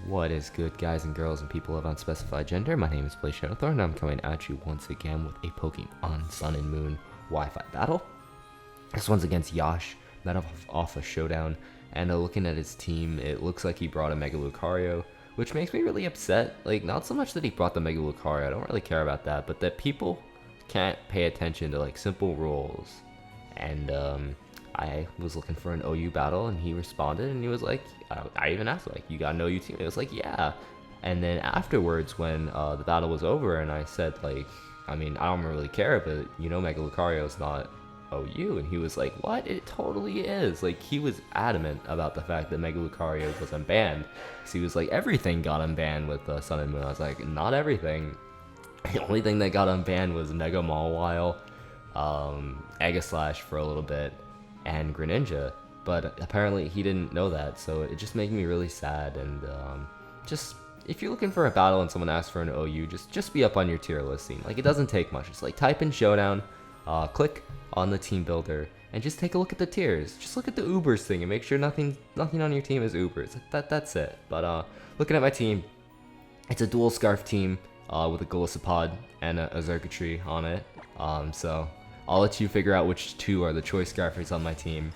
What is good, guys and girls and people of unspecified gender? My name is Shadowthorn, and I'm coming at you once again with a Pokemon Sun and Moon Wi-Fi battle. This one's against Yosh, that off a showdown, and looking at his team, it looks like he brought a Mega Lucario, which makes me really upset. Like, not so much that he brought the Mega Lucario, I don't really care about that, but that people can't pay attention to, like, simple rules. And, I was looking for an OU battle, and he responded, and he was like, I even asked, like, you got an OU team? It was like, yeah. And then afterwards, when the battle was over, and I said, like, I mean, I don't really care, but you know Mega Lucario's not OU. And he was like, what? It totally is. Like, he was adamant about the fact that Mega Lucario was unbanned. So he was like, everything got unbanned with Sun and Moon. I was like, not everything. The only thing that got unbanned was Mega Mawile, Aegislash for a little bit, and Greninja, but apparently he didn't know that, so it just made me really sad. And just, if you're looking for a battle and someone asks for an OU, just be up on your tier listing. Like, it doesn't take much. It's like, type in Showdown, click on the team builder, and just take a look at the tiers. Just look at the Ubers thing and make sure nothing on your team is Ubers. That's it. But looking at my team, it's a dual Scarf team with a Golisopod and a Xurkitree on it. So I'll let you figure out which two are the choice Scarfers on my team.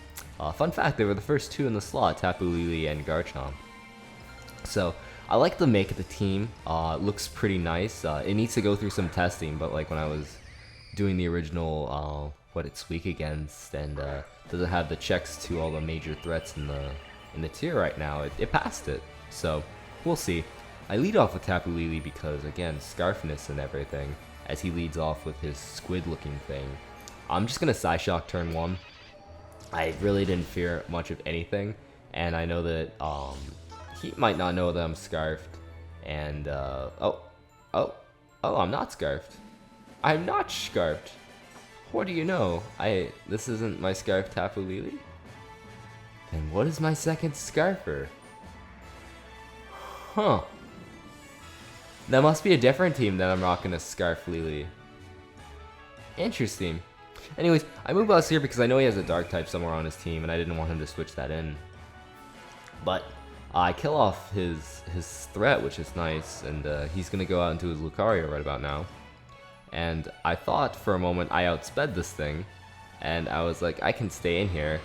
Fun fact, they were the first two in the slot, Tapu Lele and Garchomp. So I like the make of the team. It looks pretty nice. It needs to go through some testing, but like when I was doing the original what it's weak against, and doesn't have the checks to all the major threats in the tier right now, it passed it. So we'll see. I lead off with Tapu Lele because, again, Scarfness and everything, as he leads off with his squid looking thing. I'm just gonna Psyshock turn 1. I really didn't fear much of anything, and I know that he might not know that I'm Scarfed. And I'm not Scarfed. I'm not Scarfed. What do you know? This isn't my Scarf Tapu Lele. Then what is my second Scarfer? Huh. That must be a different team that I'm rocking a Scarf Lele. Interesting. Anyways, I move Buzz here because I know he has a Dark type somewhere on his team, and I didn't want him to switch that in. But I kill off his threat, which is nice, and he's going to go out into his Lucario right about now. And I thought for a moment I outsped this thing, and I was like, I can stay in here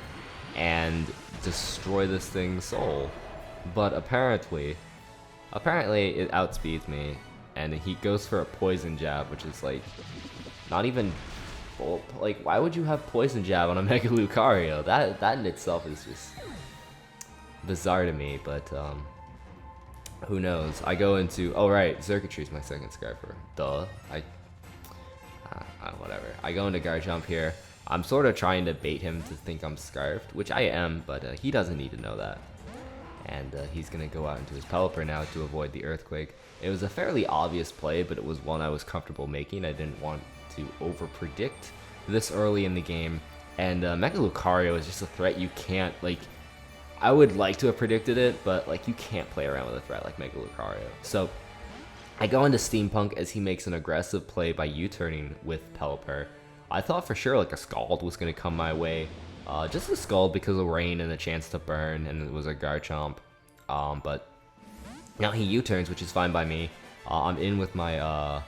and destroy this thing's soul. But apparently it outspeeds me, and he goes for a Poison Jab, which is like not even full. Like, why would you have Poison Jab on a Mega Lucario? That in itself is just bizarre to me. But who knows? I go into, oh right, Xurkitree is my second Scarfer. Duh. Whatever. I go into Garchomp here. I'm sort of trying to bait him to think I'm Scarfed, which I am, but he doesn't need to know that. And he's going to go out into his Pelipper now to avoid the Earthquake. It was a fairly obvious play, but it was one I was comfortable making. I didn't want to over-predict this early in the game. And Mega Lucario is just a threat you can't, like, I would like to have predicted it, but like, you can't play around with a threat like Mega Lucario. So I go into Steampunk as he makes an aggressive play by U-turning with Pelipper. I thought for sure like a Scald was going to come my way. Just a Scald because of rain and a chance to burn, and it was a Garchomp. But now he U-turns, which is fine by me. I'm in with my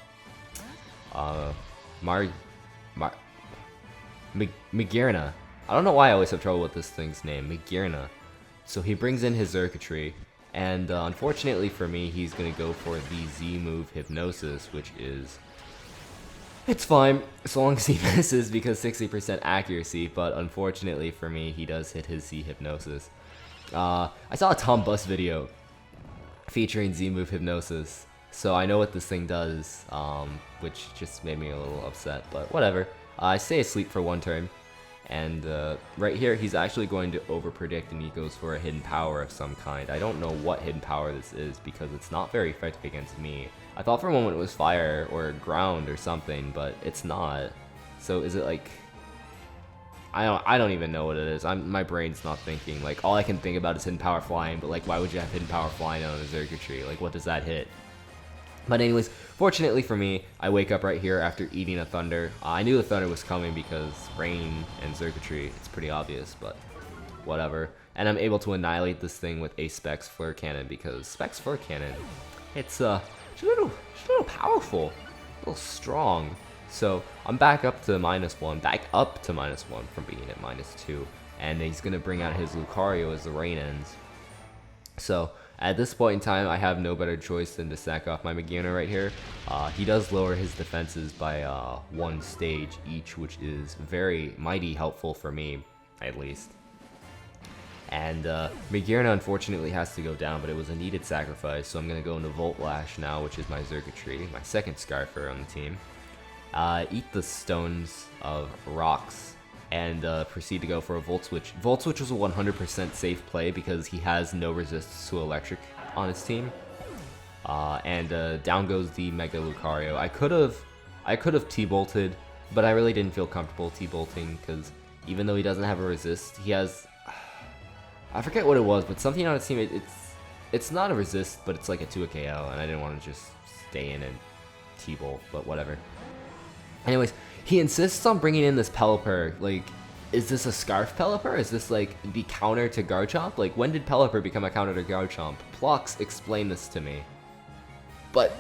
Magearna. I don't know why I always have trouble with this thing's name, Magearna. So he brings in his Xurkitree, and unfortunately for me, he's gonna go for the Z move Hypnosis, which is, it's fine as long as he misses because 60% accuracy. But unfortunately for me, he does hit his Z Hypnosis. I saw a Tom Bus video featuring Z move Hypnosis, so I know what this thing does, which just made me a little upset, but whatever. I stay asleep for one turn, and right here he's actually going to over predict, and he goes for a hidden power of some kind. I don't know what hidden power this is because it's not very effective against me. I thought for a moment it was fire or ground or something, but it's not. So is it like, I don't even know what it is. My brain's not thinking. Like, all I can think about is hidden power flying, but like, why would you have hidden power flying on a Xurkitree? Like, what does that hit? But anyways, fortunately for me, I wake up right here after eating a Thunder. I knew the Thunder was coming because rain and Xurkitree, it's pretty obvious, but whatever. and I'm able to annihilate this thing with a Specs Flare Cannon, because Specs Flare Cannon, it's a little powerful, a little strong. So I'm back up to -1 from being at -2, and he's gonna bring out his Lucario as the rain ends. So at this point in time, I have no better choice than to sack off my Magearna right here. He does lower his defenses by 1 stage each, which is very mighty helpful for me, at least. And Magearna unfortunately has to go down, but it was a needed sacrifice, so I'm going to go into Volt Lash now, which is my Xurkitree, my second Scarfer on the team. Eat the Stones of Rocks, and proceed to go for a Volt Switch. Volt Switch was a 100% safe play because he has no resistance to Electric on his team. And down goes the Mega Lucario. I could have T-Bolted, but I really didn't feel comfortable T-Bolting because even though he doesn't have a resist, he has... I forget what it was, but something on his team, it's not a resist, but it's like a 2 KO, and I didn't want to just stay in and T-Bolt, but whatever. Anyways, he insists on bringing in this Pelipper. Like, is this a Scarf Pelipper? Is this like the counter to Garchomp? Like, when did Pelipper become a counter to Garchomp? Plux, explain this to me. But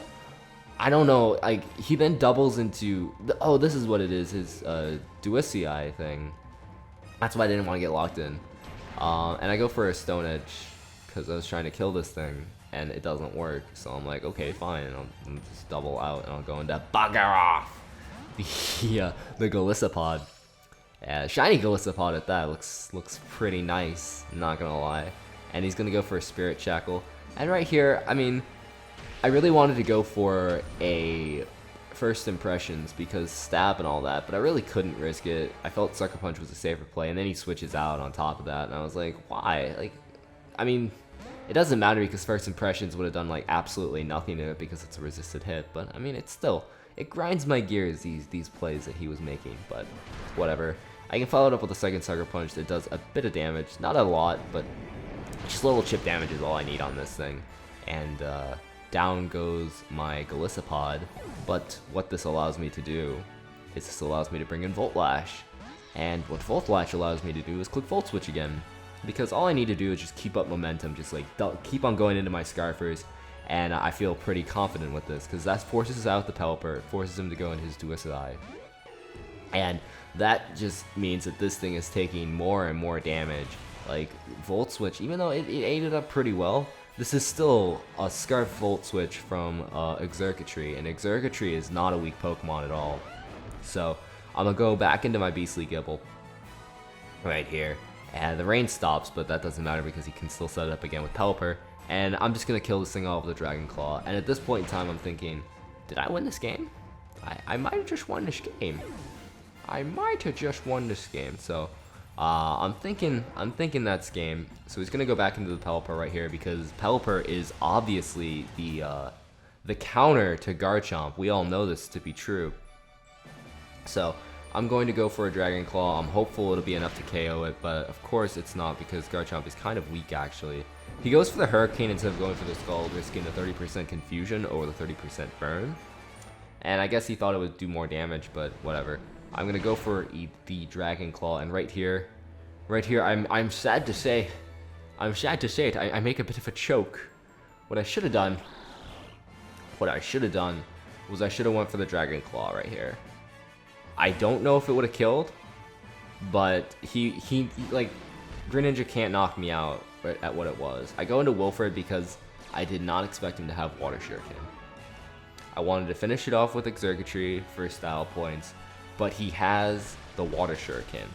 I don't know. Like, he then doubles into oh, this is what it is. His Duisei thing. That's why I didn't want to get locked in. And I go for a Stone Edge because I was trying to kill this thing, and it doesn't work. So I'm like, okay, fine. And I'll just double out, and I'll go into Bugger Off. The Golisopod. Shiny Golisopod at that. Looks pretty nice, not gonna lie. And he's gonna go for a Spirit Shackle. And right here, I mean, I really wanted to go for a First Impressions because stab and all that, but I really couldn't risk it. I felt Sucker Punch was a safer play, and then he switches out on top of that, and I was like, why? Like, I mean, it doesn't matter because First Impressions would have done like absolutely nothing to it because it's a resisted hit, but I mean, it's still... It grinds my gears, these plays that he was making, but whatever. I can follow it up with a second Sucker Punch that does a bit of damage. Not a lot, but just a little chip damage is all I need on this thing. And down goes my Golisopod, but what this allows me to do is this allows me to bring in Volt Lash. And what Volt Lash allows me to do is click Volt Switch again. Because all I need to do is just keep up momentum, just like keep on going into my Scarfers. And I feel pretty confident with this, because that forces out the Pelipper, it forces him to go in his Duisei. And that just means that this thing is taking more and more damage. Like, Volt Switch, even though it ate it up pretty well, this is still a Scarf Volt Switch from Xurkitree, and Xurkitree is not a weak Pokemon at all. So, I'm going to go back into my Beastly Gibble right here. And the rain stops, but that doesn't matter because he can still set it up again with Pelipper. And I'm just going to kill this thing off with a Dragon Claw. And at this point in time, I'm thinking, did I win this game? I might have just won this game. I might have just won this game. So, I'm thinking that's game. So he's going to go back into the Pelipper right here because Pelipper is obviously the counter to Garchomp. We all know this to be true. So, I'm going to go for a Dragon Claw. I'm hopeful it'll be enough to KO it, but of course it's not because Garchomp is kind of weak actually. He goes for the Hurricane instead of going for the Scald, risking the 30% Confusion or the 30% Burn. And I guess he thought it would do more damage, but whatever. I'm going to go for the Dragon Claw, and right here, I'm sad to say it, I make a bit of a choke. What I should have done was I should have went for the Dragon Claw right here. I don't know if it would have killed, but he like, Greninja can't knock me out at what it was. I go into Wilfred because I did not expect him to have Water Shuriken. I wanted to finish it off with Xurkitree for style points, but he has the Water Shuriken.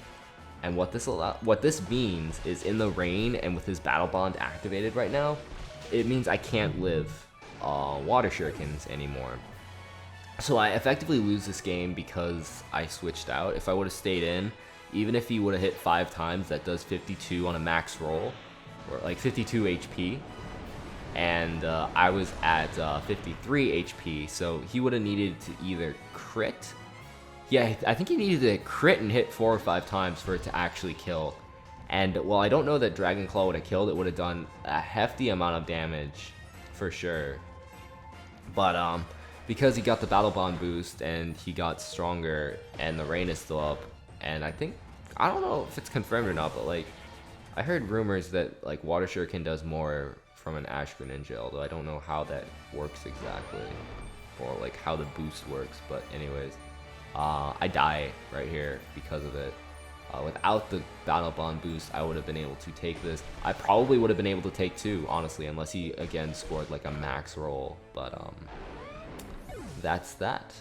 And what this means is in the rain and with his Battle Bond activated right now, it means I can't live Water Shurikens anymore. So I effectively lose this game because I switched out. If I would have stayed in, even if he would have hit 5 times, that does 52 on a max roll, or like 52 HP. And I was at 53 HP, so he would have needed to either crit. Yeah, I think he needed to crit and hit 4 or 5 times for it to actually kill. And while I don't know that Dragon Claw would have killed, it would have done a hefty amount of damage for sure. But because he got the Battle Bond boost and he got stronger and the rain is still up, and I don't know if it's confirmed or not, but like I heard rumors that like Water Shuriken does more from an Ash Greninja, although I don't know how that works exactly, or like how the boost works. But anyways, I die right here because of it. Without the Battle Bond boost, I would have been able to take this. I probably would have been able to take 2, honestly, unless he again scored like a max roll. But that's that.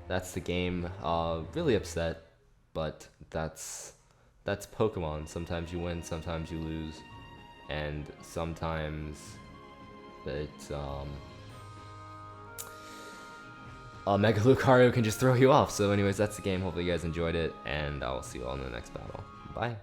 That's the game. Really upset, but that's Pokemon. Sometimes you win, sometimes you lose, and sometimes it Mega Lucario can just throw you off. So anyways, that's the game. Hopefully you guys enjoyed it, and I will see you all in the next battle. Bye.